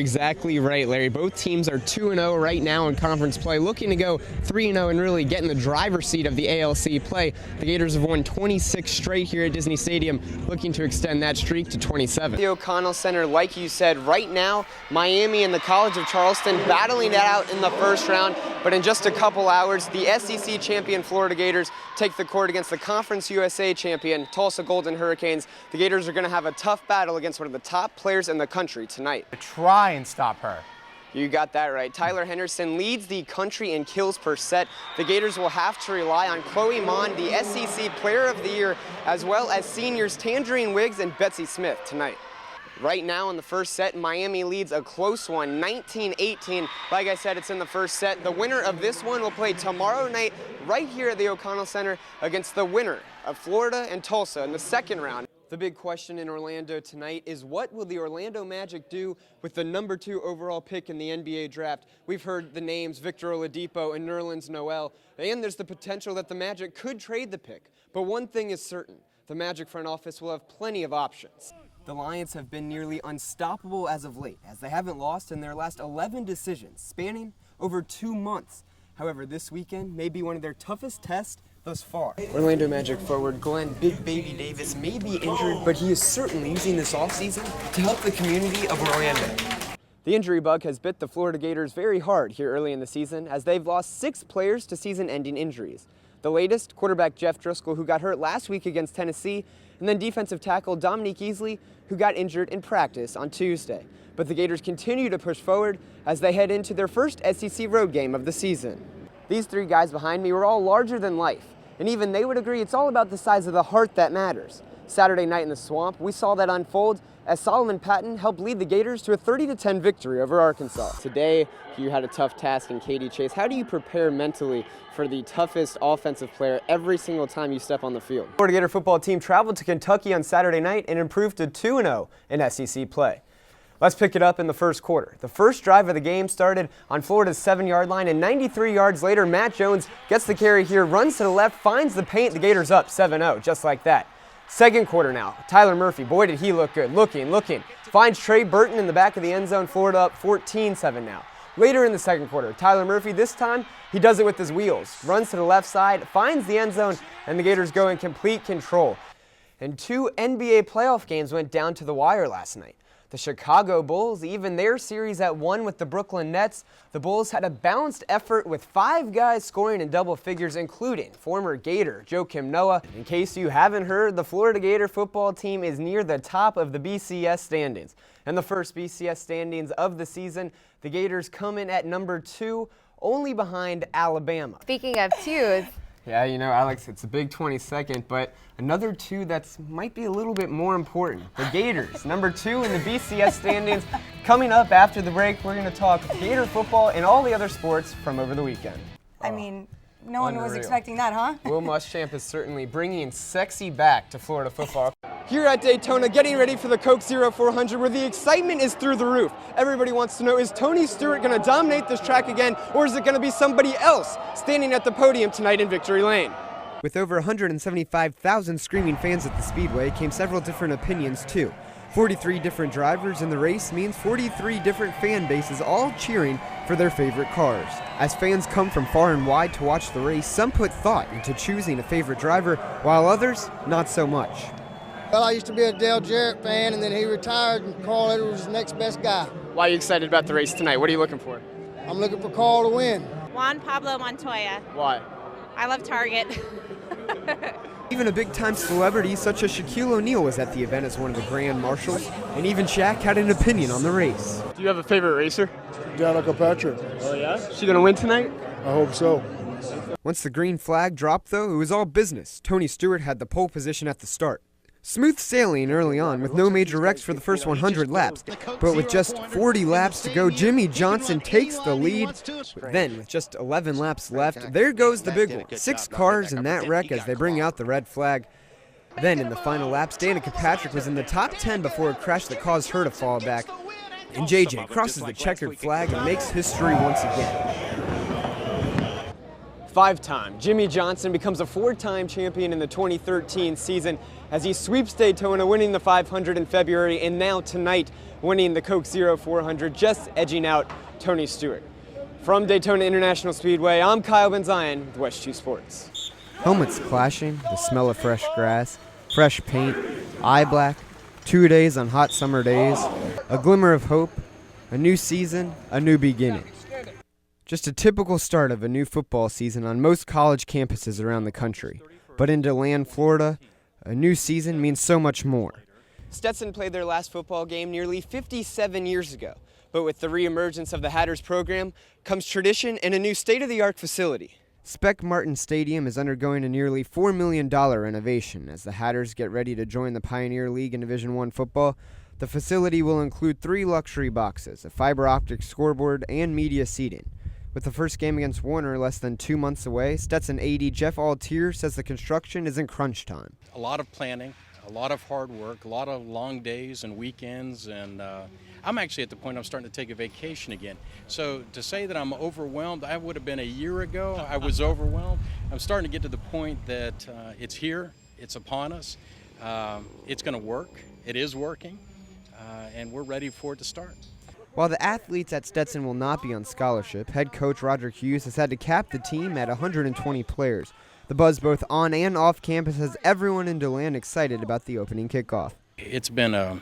Exactly right, Larry. Both teams are 2-0 right now in conference play, looking to go 3-0 and really get in the driver's seat of the ALC play. The Gators have won 26 straight here at Disney Stadium, looking to extend that streak to 27. The O'Connell Center, like you said, right now, Miami and the College of Charleston battling it out in the first round, but in just a couple hours, the SEC champion Florida Gators take the court against the Conference USA champion Tulsa Golden Hurricanes. The Gators are going to have a tough battle against one of the top players in the country tonight. Try and stop her. You got that right. Tyler Henderson leads the country in kills per set. The Gators will have to rely on Chloe Mon, the SEC Player of the Year, as well as seniors Tangerine Wiggs and Betsy Smith tonight. Right now in the first set, Miami leads a close one, 19-18. Like I said, it's in the first set. The winner of this one will play tomorrow night right here at the O'Connell Center against the winner of Florida and Tulsa in the second round. The big question in Orlando tonight is, what will the Orlando Magic do with the #2 overall pick in the NBA draft? We've heard the names Victor Oladipo and Nerlens Noel, and there's the potential that the Magic could trade the pick. But one thing is certain, the Magic front office will have plenty of options. The Lions have been nearly unstoppable as of late, as they haven't lost in their last 11 decisions, spanning over 2 months. However, this weekend may be one of their toughest tests thus far. Orlando Magic forward Glenn Big Baby Davis may be injured, but he is certainly using this offseason to help the community of Orlando. The injury bug has bit the Florida Gators very hard here early in the season, as they've lost 6 players to season-ending injuries. The latest, quarterback Jeff Driscoll, who got hurt last week against Tennessee, and then defensive tackle Dominique Easley, who got injured in practice on Tuesday. But the Gators continue to push forward as they head into their first SEC road game of the season. These 3 guys behind me were all larger than life, and even they would agree it's all about the size of the heart that matters. Saturday night in the Swamp, we saw that unfold as Solomon Patton helped lead the Gators to a 30-10 victory over Arkansas. Today, you had a tough task in Katie Chase. How do you prepare mentally for the toughest offensive player every single time you step on the field? The Florida Gator football team traveled to Kentucky on Saturday night and improved to 2-0 in SEC play. Let's pick it up in the first quarter. The first drive of the game started on Florida's 7-yard line, and 93 yards later, Matt Jones gets the carry here, runs to the left, finds the paint, the Gators up 7-0, just like that. Second quarter now, Tyler Murphy, boy did he look good, looking, finds Trey Burton in the back of the end zone, Florida up 14-7 now. Later in the second quarter, Tyler Murphy, this time, he does it with his wheels, runs to the left side, finds the end zone, and the Gators go in complete control. And 2 NBA playoff games went down to the wire last night. The Chicago Bulls, even their series at 1 with the Brooklyn Nets, the Bulls had a balanced effort with 5 guys scoring in double figures, including former Gator Joakim Noah. In case you haven't heard, the Florida Gator football team is near the top of the BCS standings. And the first BCS standings of the season, the Gators come in at #2, only behind Alabama. Speaking of 2s, yeah, you know, Alex, it's a big 22nd, but another 2 that's might be a little bit more important. The Gators, #2 in the BCS standings. Coming up after the break, we're going to talk Gator football and all the other sports from over the weekend. I mean, no one was expecting that, huh? Will Muschamp is certainly bringing sexy back to Florida football. Here at Daytona, getting ready for the Coke 0400, where the excitement is through the roof. Everybody wants to know, is Tony Stewart going to dominate this track again, or is it going to be somebody else standing at the podium tonight in Victory Lane? With over 175,000 screaming fans at the Speedway came several different opinions too. 43 different drivers in the race means 43 different fan bases all cheering for their favorite cars. As fans come from far and wide to watch the race, some put thought into choosing a favorite driver, while others not so much. Well, I used to be a Dale Jarrett fan, and then he retired, and Carl Edwards was the next best guy. Why are you excited about the race tonight? What are you looking for? I'm looking for Carl to win. Juan Pablo Montoya. Why? I love Target. Even a big-time celebrity such as Shaquille O'Neal was at the event as one of the grand marshals, and even Shaq had an opinion on the race. Do you have a favorite racer? Danica Patrick. Oh yeah? Is she gonna win tonight? I hope so. Once the green flag dropped, though, it was all business. Tony Stewart had the pole position at the start. Smooth sailing early on with no major wrecks for the first 100 laps, but with just 40 laps to go, Jimmy Johnson takes the lead. Then, with just 11 laps left, there goes the big one. 6 cars in that wreck as they bring out the red flag. Then, in the final laps, Danica Patrick was in the top 10 before a crash that caused her to fall back. And JJ crosses the checkered flag and makes history once again. Five-time Jimmy Johnson becomes a four-time champion in the 2013 season as he sweeps Daytona, winning the 500 in February, and now tonight winning the Coke Zero 400, just edging out Tony Stewart. From Daytona International Speedway, I'm Kyle Benzion with West 2 Sports. Helmets clashing, the smell of fresh grass, fresh paint, eye black, 2 days on hot summer days, a glimmer of hope, a new season, a new beginning. Just a typical start of a new football season on most college campuses around the country. But in DeLand, Florida, a new season means so much more. Stetson played their last football game nearly 57 years ago. But with the reemergence of the Hatters program comes tradition and a new state-of-the-art facility. Spec Martin Stadium is undergoing a nearly $4 million renovation as the Hatters get ready to join the Pioneer League in Division I football. The facility will include 3 luxury boxes, a fiber optic scoreboard, and media seating. With the first game against Warner less than 2 months away, Stetson AD Jeff Altier says the construction is in crunch time. A lot of planning, a lot of hard work, a lot of long days and weekends, and I'm actually at the point I'm starting to take a vacation again. So to say that I'm overwhelmed, I would have been a year ago. I was overwhelmed. I'm starting to get to the point that it's here, it's upon us, it's going to work, it is working, and we're ready for it to start. While the athletes at Stetson will not be on scholarship, head coach Roger Hughes has had to cap the team at 120 players. The buzz both on and off campus has everyone in DeLand excited about the opening kickoff. It's been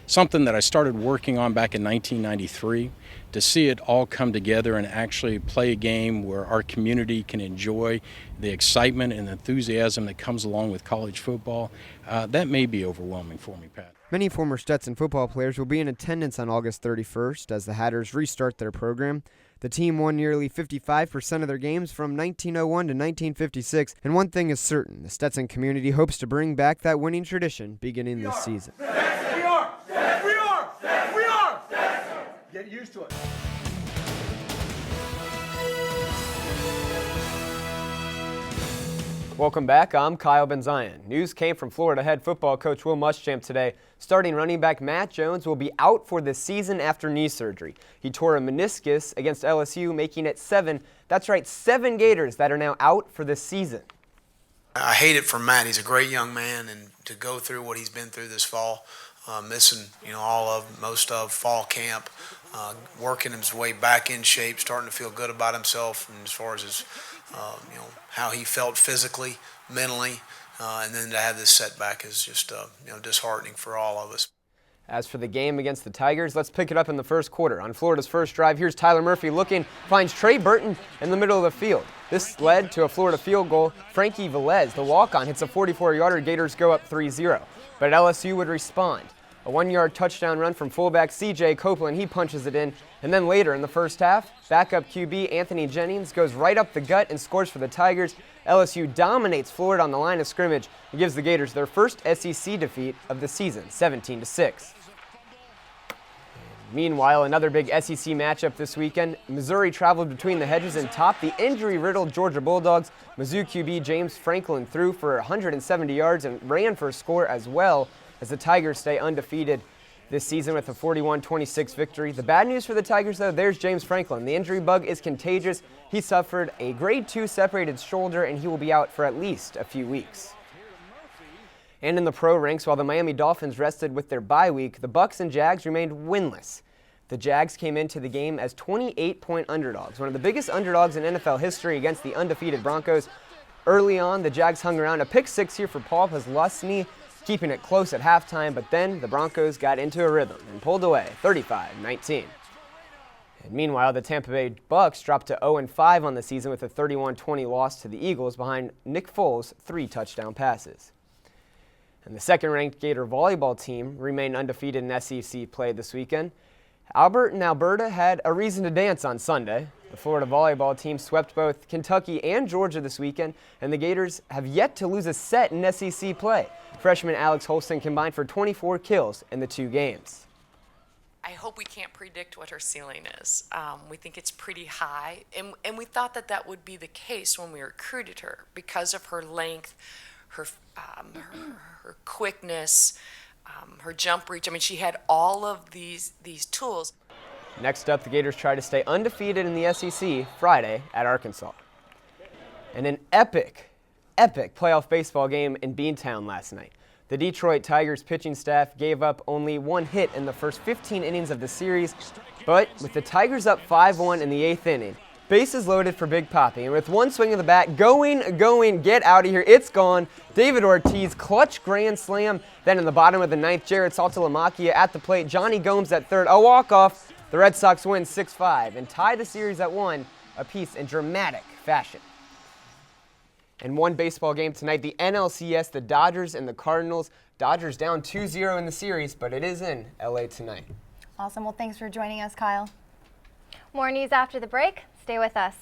something that I started working on back in 1993. To see it all come together and actually play a game where our community can enjoy the excitement and enthusiasm that comes along with college football, that may be overwhelming for me, Pat. Many former Stetson football players will be in attendance on August 31st as the Hatters restart their program. The team won nearly 55% of their games from 1901 to 1956, and one thing is certain, the Stetson community hopes to bring back that winning tradition beginning this season. Yes, we are! Yes, we are! Yes, we are! Yes. Get used to it. Welcome back, I'm Kyle Benzion. News came from Florida head football coach Will Muschamp today. Starting running back Matt Jones will be out for the season after knee surgery. He tore a meniscus against LSU, making it 7. That's right, 7 Gators that are now out for the season. I hate it for Matt. He's a great young man, and to go through what he's been through this fall, missing most of fall camp, working his way back in shape, starting to feel good about himself, and as far as his, how he felt physically, mentally, and then to have this setback is just disheartening for all of us. As for the game against the Tigers, let's pick it up in the first quarter. On Florida's first drive, here's Tyler Murphy looking, finds Trey Burton in the middle of the field. This led to a Florida field goal. Frankie Velez, the walk-on, hits a 44-yarder. Gators go up 3-0. But LSU would respond. A 1-yard touchdown run from fullback C.J. Copeland, he punches it in. And then later in the first half, backup QB Anthony Jennings goes right up the gut and scores for the Tigers. LSU dominates Florida on the line of scrimmage and gives the Gators their first SEC defeat of the season, 17-6. Meanwhile, another big SEC matchup this weekend. Missouri traveled between the hedges and topped the injury-riddled Georgia Bulldogs. Mizzou QB James Franklin threw for 170 yards and ran for a score as well as the Tigers stay undefeated this season with a 41-26 victory. The bad news for the Tigers, though, there's James Franklin. The injury bug is contagious. He suffered a grade 2 separated shoulder, and he will be out for at least a few weeks. And in the pro ranks, while the Miami Dolphins rested with their bye week, the Bucs and Jags remained winless. The Jags came into the game as 28-point underdogs, one of the biggest underdogs in NFL history against the undefeated Broncos. Early on, the Jags hung around. A pick 6 here for Paul Posluszny, keeping it close at halftime, but then the Broncos got into a rhythm and pulled away 35-19. And meanwhile, the Tampa Bay Bucs dropped to 0-5 on the season with a 31-20 loss to the Eagles behind Nick Foles' 3 touchdown passes. And the second-ranked Gator volleyball team remained undefeated in SEC play this weekend. Albert and Alberta had a reason to dance on Sunday. The Florida volleyball team swept both Kentucky and Georgia this weekend, and the Gators have yet to lose a set in SEC play. Freshman Alex Holston combined for 24 kills in the 2 games. I hope we can't predict what her ceiling is. We think it's pretty high, and we thought that would be the case when we recruited her because of her length, her quickness, her jump reach. I mean, she had all of these tools. Next up, the Gators try to stay undefeated in the SEC Friday at Arkansas. And an epic playoff baseball game in Beantown last night. The Detroit Tigers pitching staff gave up only one hit in the first 15 innings of the series, but with the Tigers up 5-1 in the 8th inning, bases loaded for Big Papi, and with one swing of the bat, going, get out of here, it's gone. David Ortiz, clutch grand slam. Then in the bottom of the 9th, Jared Saltalamacchia at the plate, Johnny Gomes at third, a walk-off. The Red Sox win 6-5 and tie the series at 1 apiece in dramatic fashion. In one baseball game tonight, the NLCS, the Dodgers and the Cardinals. Dodgers down 2-0 in the series, but it is in LA tonight. Awesome. Well, thanks for joining us, Kyle. More news after the break. Stay with us.